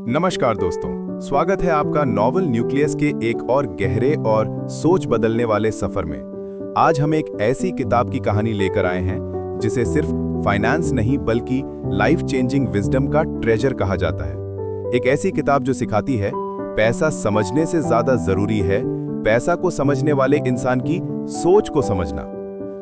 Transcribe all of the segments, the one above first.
नमस्कार दोस्तों, स्वागत है आपका नॉवल न्यूक्लियस के एक और गहरे और सोच बदलने वाले सफर में। आज हम एक ऐसी किताब की कहानी लेकर आए हैं जिसे सिर्फ फाइनेंस नहीं बल्कि लाइफ चेंजिंग विजडम का ट्रेजर कहा जाता है। एक ऐसी किताब जो सिखाती है पैसा समझने से ज्यादा जरूरी है पैसा को समझने वाले इंसान की सोच को समझना।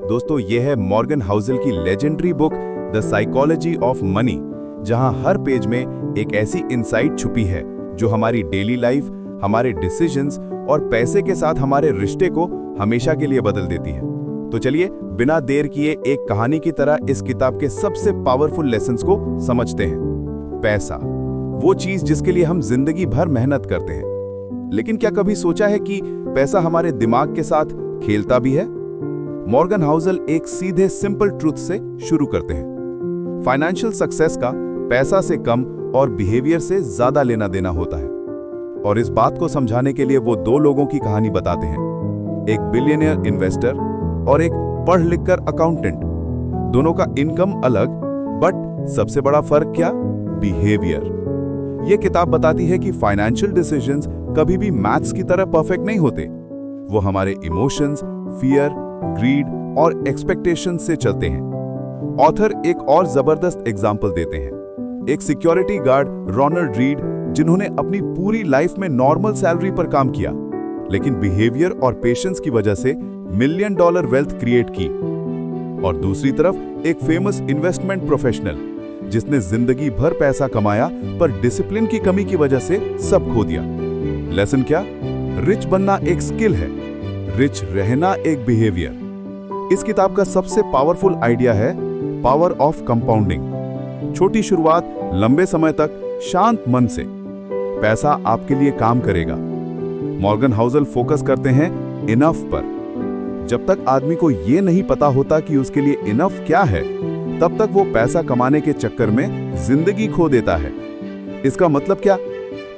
दोस्तों, यह है मॉर्गन हाउसल की legendary book the psychology of money, जहां हर पेज में एक ऐसी इनसाइट छुपी है जो हमारी डेली लाइफ, हमारे डिसीजंस और पैसे के साथ हमारे रिश्ते को हमेशा के लिए बदल देती है। तो चलिए बिना देर किए एक कहानी की तरह इस किताब के सबसे पावरफुल लेसन्स को समझते हैं। पैसा, वो चीज जिसके लिए हम जिंदगी भर मेहनत करते हैं, लेकिन क्या कभी सोचा है कि पैसा हमारे दिमाग के साथ खेलता भी है? मॉर्गन हाउसल एक सीधे सिंपल ट्रूथ से शुरू करते हैं। फाइनेंशियल सक्सेस का पैसा से कम और बिहेवियर से ज्यादा लेना देना होता है। और इस बात को समझाने के लिए वो दो लोगों की कहानी बताते हैं, एक बिलियनियर इन्वेस्टर और एक पढ़ लिखकर अकाउंटेंट। दोनों का इनकम अलग, बट सबसे बड़ा फर्क क्या? बिहेवियर। ये किताब बताती है कि फाइनेंशियल डिसीजंस कभी भी मैथ्स की तरह परफेक्ट नहीं होते। वो हमारे इमोशंस, फियर, ग्रीड और एक्सपेक्टेशंस से चलते हैं। ऑथर एक और जबरदस्त एग्जाम्पल देते हैं। एक सिक्योरिटी गार्ड रोनाल्ड रीड, जिन्होंने अपनी पूरी लाइफ में नॉर्मल सैलरी पर काम किया, लेकिन बिहेवियर और पेशेंस की वजह से $1 मिलियन वेल्थ क्रिएट की। और दूसरी तरफ एक फेमस इन्वेस्टमेंट प्रोफेशनल, जिसने जिंदगी भर पैसा कमाया पर डिसिप्लिन की कमी की वजह से सब खो दिया। लेसन क्या? रिच बनना एक स्किल है, रिच रहना एक बिहेवियर। इस किताब का सबसे पावरफुल आइडिया है पावर ऑफ कंपाउंडिंग। छोटी शुरुआत, लंबे समय तक शांत मन से पैसा आपके लिए काम करेगा। मॉर्गन हाउसल फोकस करते हैं इनफ पर। जब तक आदमी को यह नहीं पता होता कि उसके लिए इनफ क्या है, तब तक वो पैसा कमाने के चक्कर में जिंदगी खो देता है। इसका मतलब क्या?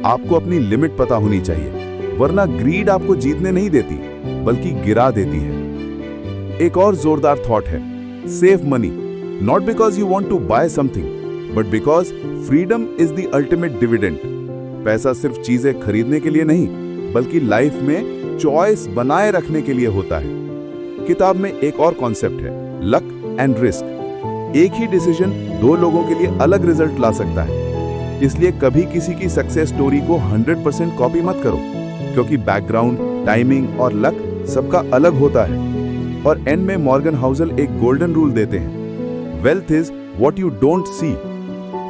आपको अपनी लिमिट पता होनी चाहिए, वरना ग्रीड आपको जीतने नहीं देती बल्कि गिरा देती है। एक और जोरदार थॉट है, save money, not because you want to buy something but because freedom is the ultimate dividend. पैसा सिर्फ चीजें खरीदने के लिए नहीं, बल्कि लाइफ में चॉइस बनाए रखने के लिए होता है। किताब में एक और कॉन्सेप्ट है, लक एंड रिस्क। एक ही डिसीजन दो लोगों के लिए अलग रिजल्ट ला सकता है। इसलिए कभी किसी की सक्सेस स्टोरी को 100% कॉपी मत करो, क्योंकि बैकग्राउंड, टाइमिंग और लक सबका अलग होता है। और एंड में मॉर्गन हाउसल एक गोल्डन रूल देते हैं, wealth is what you don't see.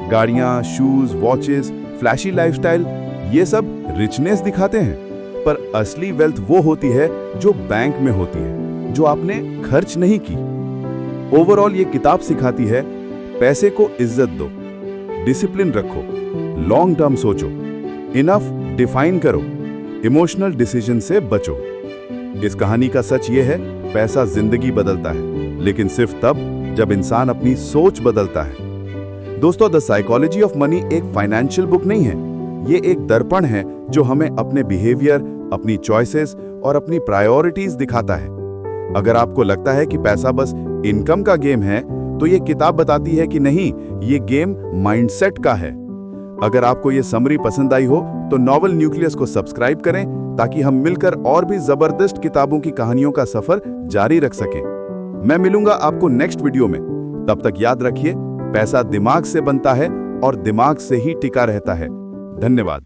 गाड़ियां, शूज, वॉचेस, फ्लैशी लाइफस्टाइल, ये सब रिचनेस दिखाते हैं, पर असली वेल्थ वो होती है जो बैंक में होती है, जो आपने खर्च नहीं की। ओवरऑल ये किताब सिखाती है, पैसे को इज्जत दो, डिसिप्लिन रखो, लॉन्ग टर्म सोचो, इनफ डिफाइन करो, इमोशनल डिसीजन से बचो। इस कहानी का सच ये है, पैसा जिंदगी बदलता है, लेकिन सिर्फ तब जब इंसान अपनी सोच बदलता है। दोस्तों, द साइकोलॉजी ऑफ मनी एक फाइनेंशियल बुक नहीं है, ये एक दर्पण है जो हमें अपने बिहेवियर, अपनी चॉइसेस और अपनी प्रायोरिटीज दिखाता है। अगर आपको लगता है कि पैसा बस इनकम का गेम है, तो ये किताब बताती है कि नहीं, ये गेम माइंडसेट का है। अगर आपको ये समरी पसंद आई हो तो नॉवल न्यूक्लियस को सब्सक्राइब करें, ताकि हम मिलकर और भी जबरदस्त किताबों की कहानियों का सफर जारी रख सकें। मैं मिलूंगा आपको नेक्स्ट वीडियो में। तब तक याद रखिए, पैसा दिमाग से बनता है और दिमाग से ही टिका रहता है। धन्यवाद।